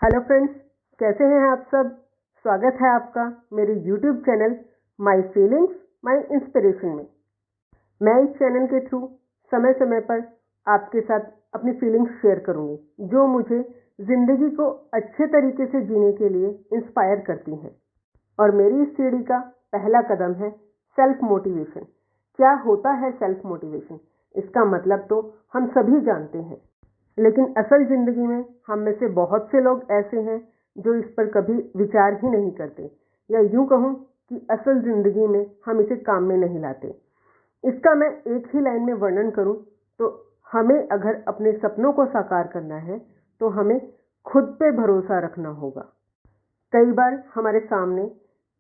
Hello friends, कैसे हैं आप सब। स्वागत है आपका मेरे YouTube channel my feelings my inspiration में। मैं इस चैनल के थ्रू समय समय पर आपके साथ अपनी फीलिंग्स शेयर करूंगी जो मुझे ज़िंदगी को अच्छे तरीके से जीने के लिए इंस्पायर करती हैं। और मेरी इस सीढ़ी का पहला कदम है सेल्फ मोटिवेशन। क्या होता है सेल्फ मोटिवेशन? इसका मतलब तो हम सभी जानते हैं, लेकिन असल ज़िंदगी में हम में से बहुत से लोग ऐसे हैं जो इस पर कभी विचार ही नहीं करते, या यूं कहूं कि असल ज़िंदगी में हम इसे काम में नहीं लाते। इसका मैं एक ही लाइन में वर्णन करूं तो हमें अगर अपने सपनों को साकार करना है तो हमें खुद पे भरोसा रखना होगा। कई बार हमारे सामने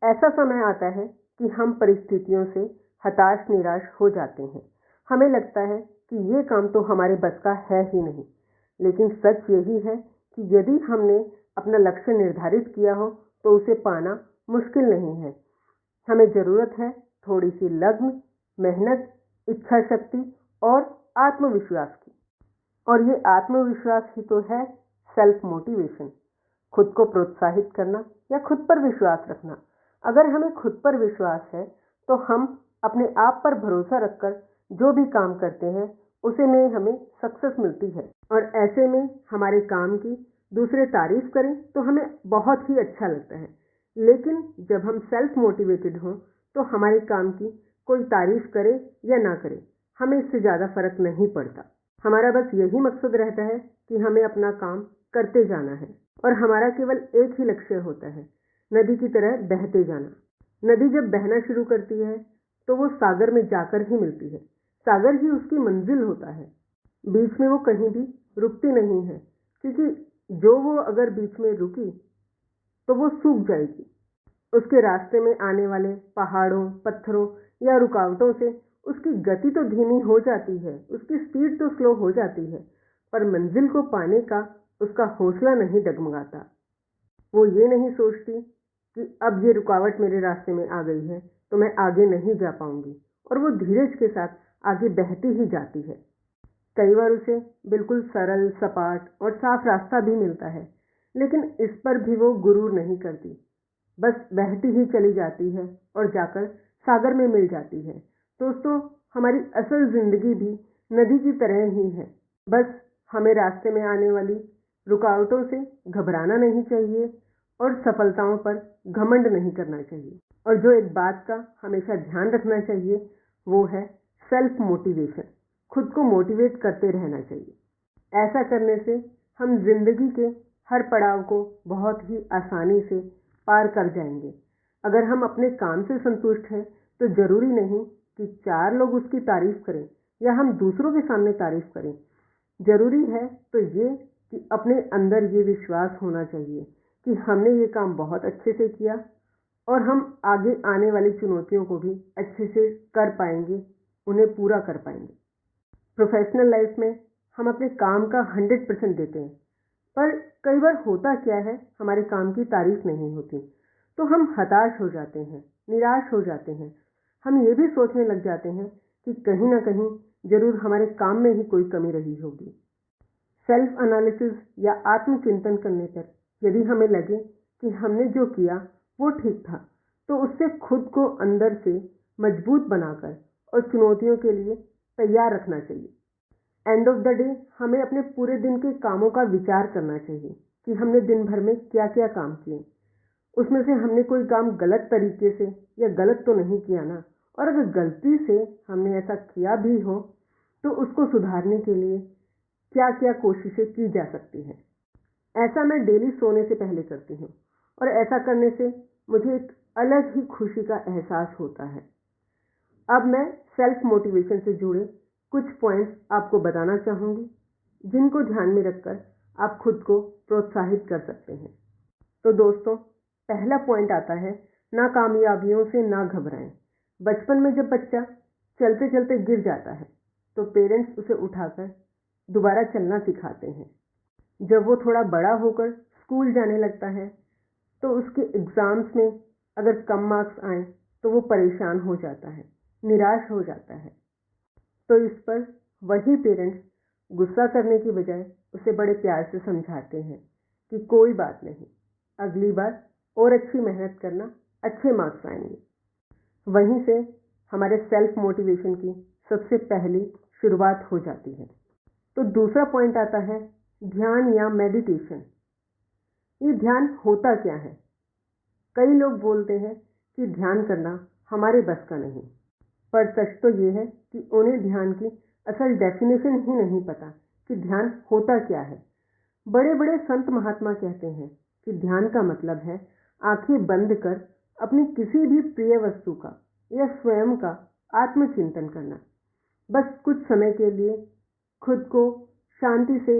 ऐसा समय आता है कि हम परिस्थितियों से हताश निराश हो जाते हैं। हमें लगता है कि ये काम तो हमारे बस का है ही नहीं, लेकिन सच यही है कि यदि हमने अपना लक्ष्य निर्धारित किया हो तो उसे पाना मुश्किल नहीं है। हमें ज़रूरत है थोड़ी सी लगन, मेहनत, इच्छा शक्ति और आत्मविश्वास की। और ये आत्मविश्वास ही तो है सेल्फ मोटिवेशन। खुद को प्रोत्साहित करना या खुद पर विश्वास रखना। अगर हमें खुद पर विश्वास है तो हम अपने आप पर भरोसा रखकर जो भी काम करते हैं उसे में हमें सक्सेस मिलती है। और ऐसे में हमारे काम की दूसरे तारीफ करें तो हमें बहुत ही अच्छा लगता है, लेकिन जब हम सेल्फ मोटिवेटेड हों तो हमारे काम की कोई तारीफ करे या ना करे, हमें इससे ज़्यादा फर्क नहीं पड़ता। हमारा बस यही मकसद रहता है कि हमें अपना काम करते जाना है और हमारा केवल एक ही लक्ष्य होता है, नदी की तरह बहते जाना। नदी जब बहना शुरू करती है तो वो सागर में जाकर ही मिलती है। सागर ही उसकी मंजिल होता है। बीच में वो कहीं भी रुकती नहीं है, क्योंकि जो वो अगर बीच में रुकी तो वो सूख जाएगी। उसके रास्ते में आने वाले पहाड़ों, पत्थरों या रुकावटों से उसकी गति तो धीमी हो जाती है, उसकी स्पीड तो स्लो हो जाती है, पर मंजिल को पाने का उसका हौसला नहीं डगमगाता। वो ये नहीं सोचती कि अब ये रुकावट मेरे रास्ते में आ गई है तो मैं आगे नहीं जा पाऊंगी, और वो धीरज के साथ आगे बहती ही जाती है। कई बार उसे बिल्कुल सरल, सपाट और साफ रास्ता भी मिलता है, लेकिन इस पर भी वो गुरूर नहीं करती, बस बहती ही चली जाती है और जाकर सागर में मिल जाती है। दोस्तों, हमारी असल जिंदगी भी नदी की तरह ही है। बस हमें रास्ते में आने वाली रुकावटों से घबराना नहीं चाहिए और सफलताओं पर घमंड नहीं करना चाहिए। और जो एक बात का हमेशा ध्यान रखना चाहिए वो है सेल्फ मोटिवेशन। खुद को मोटिवेट करते रहना चाहिए। ऐसा करने से हम जिंदगी के हर पड़ाव को बहुत ही आसानी से पार कर जाएंगे। अगर हम अपने काम से संतुष्ट हैं तो जरूरी नहीं कि 4 लोग उसकी तारीफ करें या हम दूसरों के सामने तारीफ करें। जरूरी है तो ये कि अपने अंदर ये विश्वास होना चाहिए कि हमने ये काम बहुत अच्छे से किया और हम आगे आने वाली चुनौतियों को भी अच्छे से कर पाएंगे, उन्हें पूरा कर पाएंगे। प्रोफेशनल लाइफ में हम अपने काम का 100% देते हैं, पर कई बार होता क्या है, हमारे काम की तारीफ नहीं होती तो हम हताश हो जाते हैं, निराश हो जाते हैं। हम ये भी सोचने लग जाते हैं कि कहीं ना कहीं जरूर हमारे काम में ही कोई कमी रही होगी। सेल्फ एनालिसिस या आत्मचिंतन करने पर यदि हमें लगे कि हमने जो किया वो ठीक था तो उससे खुद को अंदर से मजबूत बनाकर और चुनौतियों के लिए तैयार रखना चाहिए। एंड ऑफ द डे हमें अपने पूरे दिन के कामों का विचार करना चाहिए कि हमने दिन भर में क्या क्या काम किए, उसमें से हमने कोई काम गलत तरीके से या गलत तो नहीं किया ना, और अगर गलती से हमने ऐसा किया भी हो तो उसको सुधारने के लिए क्या क्या कोशिशें की जा सकती हैं। ऐसा मैं डेली सोने से पहले करती हूँ और ऐसा करने से मुझे एक अलग ही खुशी का एहसास होता है। अब मैं सेल्फ मोटिवेशन से जुड़े कुछ पॉइंट्स आपको बताना चाहूँगी जिनको ध्यान में रखकर आप खुद को प्रोत्साहित कर सकते हैं। तो दोस्तों, पहला पॉइंट आता है नाकामयाबियों से ना घबराएं। बचपन में जब बच्चा चलते चलते गिर जाता है तो पेरेंट्स उसे उठाकर दोबारा चलना सिखाते हैं। जब वो थोड़ा बड़ा होकर स्कूल जाने लगता है तो उसके एग्ज़ाम्स में अगर कम मार्क्स आए तो वो परेशान हो जाता है, निराश हो जाता है। तो इस पर वही पेरेंट्स गुस्सा करने की बजाय उसे बड़े प्यार से समझाते हैं कि कोई बात नहीं, अगली बार और अच्छी मेहनत करना, अच्छे मार्क्स आएंगे। वहीं से हमारे सेल्फ मोटिवेशन की सबसे पहली शुरुआत हो जाती है। तो दूसरा पॉइंट आता है ध्यान या मेडिटेशन। ये ध्यान होता क्या है? कई लोग बोलते हैं कि ध्यान करना हमारे बस का नहीं, पर सच तो ये है कि उन्हें ध्यान की असल डेफिनेशन ही नहीं पता कि ध्यान होता क्या है। बड़े बड़े संत महात्मा कहते हैं कि ध्यान का मतलब है आंखें बंद कर अपनी किसी भी प्रिय वस्तु का या स्वयं का आत्मचिंतन करना। बस कुछ समय के लिए खुद को शांति से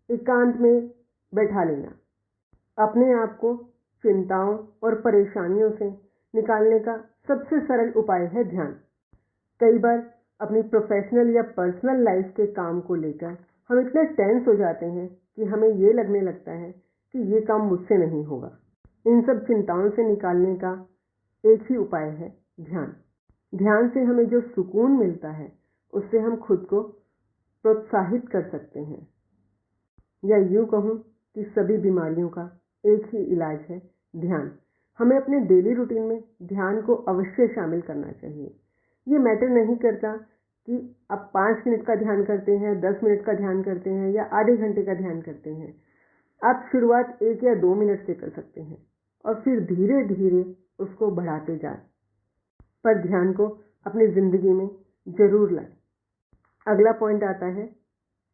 एकांत में बैठा लेना। अपने आप को चिंताओं और परेशानियों से निकालने का सबसे सरल उपाय है ध्यान। कई बार अपनी प्रोफेशनल या पर्सनल लाइफ के काम को लेकर हम इतने टेंस हो जाते हैं कि हमें ये लगने लगता है कि ये काम मुझसे नहीं होगा। इन सब चिंताओं से निकालने का एक ही उपाय है ध्यान। ध्यान से हमें जो सुकून मिलता है उससे हम खुद को प्रोत्साहित कर सकते हैं, या यूँ कहूँ कि सभी बीमारियों का एक ही इलाज है ध्यान। हमें अपने डेली रूटीन में ध्यान को अवश्य शामिल करना चाहिए। ये मैटर नहीं करता कि आप 5 मिनट का ध्यान करते हैं, 10 मिनट का ध्यान करते हैं या आधे घंटे का ध्यान करते हैं। आप शुरुआत 1 या 2 मिनट से कर सकते हैं और फिर धीरे धीरे उसको बढ़ाते जाएं। पर ध्यान को अपनी ज़िंदगी में ज़रूर लाएं। अगला पॉइंट आता है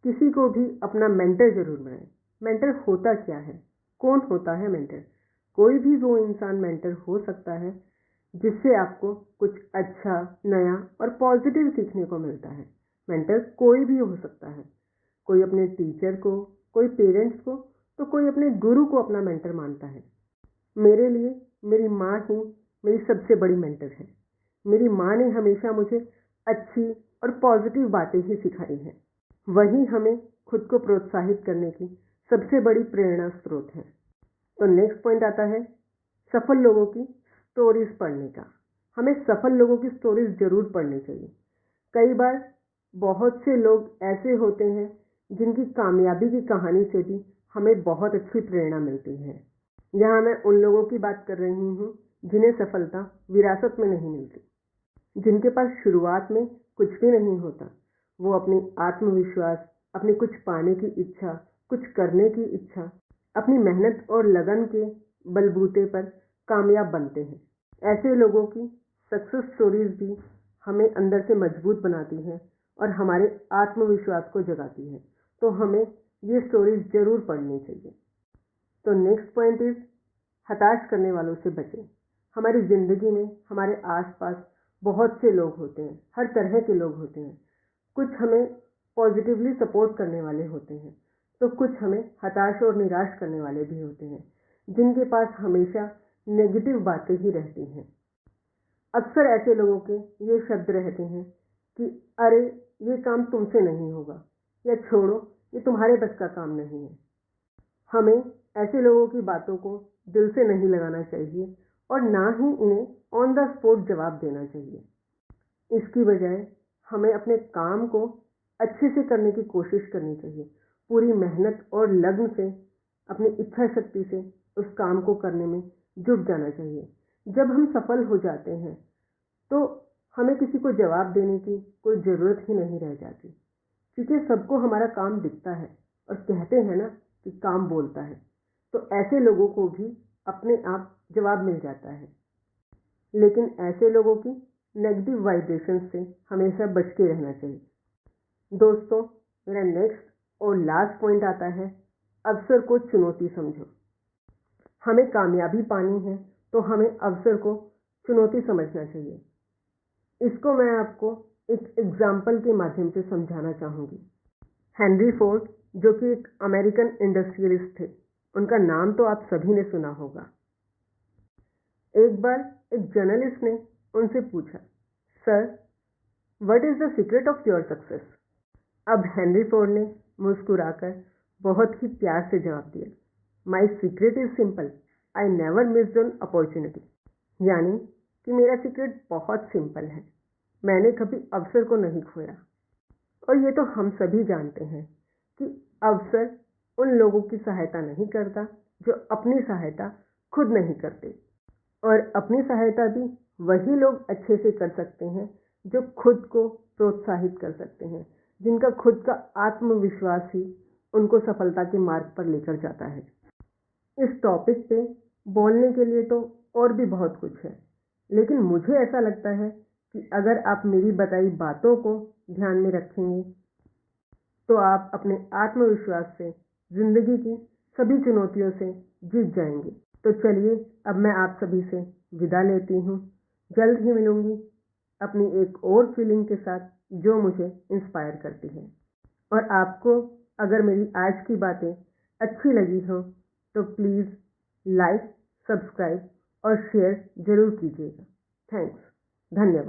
किसी को भी अपना मेंटर जरूर बनाएं। मेंटर होता क्या है? कौन होता है मेंटर? कोई भी वो इंसान मेंटर हो सकता है जिससे आपको कुछ अच्छा, नया और पॉजिटिव सीखने को मिलता है। मेंटर कोई भी हो सकता है, कोई अपने टीचर को, कोई पेरेंट्स को, तो कोई अपने गुरु को अपना मेंटर मानता है। मेरे लिए मेरी माँ ही मेरी सबसे बड़ी मेंटर है। मेरी माँ ने हमेशा मुझे अच्छी और पॉजिटिव बातें ही सिखाई हैं। वही हमें खुद को प्रोत्साहित करने की सबसे बड़ी प्रेरणा स्रोत है। तो नेक्स्ट पॉइंट आता है सफल लोगों की स्टोरीज पढ़ने का। हमें सफल लोगों की स्टोरीज जरूर पढ़नी चाहिए। कई बार बहुत से लोग ऐसे होते हैं जिनकी कामयाबी की कहानी से भी हमें बहुत अच्छी प्रेरणा मिलती है। यहाँ मैं उन लोगों की बात कर रही हूँ जिन्हें सफलता विरासत में नहीं मिलती, जिनके पास शुरुआत में कुछ भी नहीं होता। वो अपनी आत्मविश्वास, अपनी कुछ पाने की इच्छा, कुछ करने की इच्छा, अपनी मेहनत और लगन के बलबूते पर कामयाब बनते हैं। ऐसे लोगों की सक्सेस स्टोरीज भी हमें अंदर से मजबूत बनाती हैं और हमारे आत्मविश्वास को जगाती है। तो हमें ये स्टोरीज जरूर पढ़नी चाहिए। तो नेक्स्ट पॉइंट इज हताश करने वालों से बचें। हमारी ज़िंदगी में हमारे आसपास बहुत से लोग होते हैं, हर तरह के लोग होते हैं। कुछ हमें पॉजिटिवली सपोर्ट करने वाले होते हैं, तो कुछ हमें हताश और निराश करने वाले भी होते हैं, जिनके पास हमेशा नेगेटिव बातें ही रहती हैं। अक्सर ऐसे लोगों के ये शब्द रहते हैं कि अरे ये काम तुमसे नहीं होगा, या छोड़ो ये तुम्हारे बस का काम नहीं है। हमें ऐसे लोगों की बातों को दिल से नहीं लगाना चाहिए और ना ही इन्हें ऑन द स्पॉट जवाब देना चाहिए। इसकी बजाय हमें अपने काम को अच्छे से करने की कोशिश करनी चाहिए। पूरी मेहनत और लगन से, अपनी इच्छा शक्ति से उस काम को करने में जुट जाना चाहिए। जब हम सफल हो जाते हैं तो हमें किसी को जवाब देने की कोई ज़रूरत ही नहीं रह जाती, क्योंकि सबको हमारा काम दिखता है और कहते हैं ना कि काम बोलता है। तो ऐसे लोगों को भी अपने आप जवाब मिल जाता है। लेकिन ऐसे लोगों की नेगेटिव वाइब्रेशन से हमेशा बच के रहना चाहिए। दोस्तों, मेरा नेक्स्ट और लास्ट पॉइंट आता है अवसर को चुनौती समझो। हमें कामयाबी पानी है तो हमें अवसर को चुनौती समझना चाहिए। इसको मैं आपको एक एग्जाम्पल के माध्यम से समझाना चाहूँगी। हेनरी फोर्ड, जो कि एक अमेरिकन इंडस्ट्रियलिस्ट थे, उनका नाम तो आप सभी ने सुना होगा। एक बार एक जर्नलिस्ट ने उनसे पूछा, sir, what is the secret of your success? अब हेनरी फोर्ड ने मुस्कुराकर बहुत ही प्यार से जवाब दिया, my secret is simple, I never missed an opportunity. यानी कि मेरा सीक्रेट बहुत सिंपल है, मैंने कभी अवसर को नहीं खोया। और ये तो हम सभी जानते हैं कि अवसर उन लोगों की सहायता नहीं करता जो अपनी सहायता खुद नहीं करते। और अपनी सहायता भी वही लोग अच्छे से कर सकते हैं जो खुद को प्रोत्साहित कर सकते हैं, जिनका खुद का आत्मविश्वास ही उनको सफलता के मार्ग पर लेकर जाता है। इस टॉपिक पे बोलने के लिए तो और भी बहुत कुछ है, लेकिन मुझे ऐसा लगता है कि अगर आप मेरी बताई बातों को ध्यान में रखेंगे तो आप अपने आत्मविश्वास से जिंदगी की सभी चुनौतियों से जीत जाएंगे। तो चलिए अब मैं आप सभी से विदा लेती हूँ। जल्द ही मिलूंगी अपनी एक और फीलिंग के साथ जो मुझे इंस्पायर करती है। और आपको अगर मेरी आज की बातें अच्छी लगी हो तो प्लीज़ लाइक, सब्सक्राइब और शेयर जरूर कीजिएगा। थैंक्स, धन्यवाद।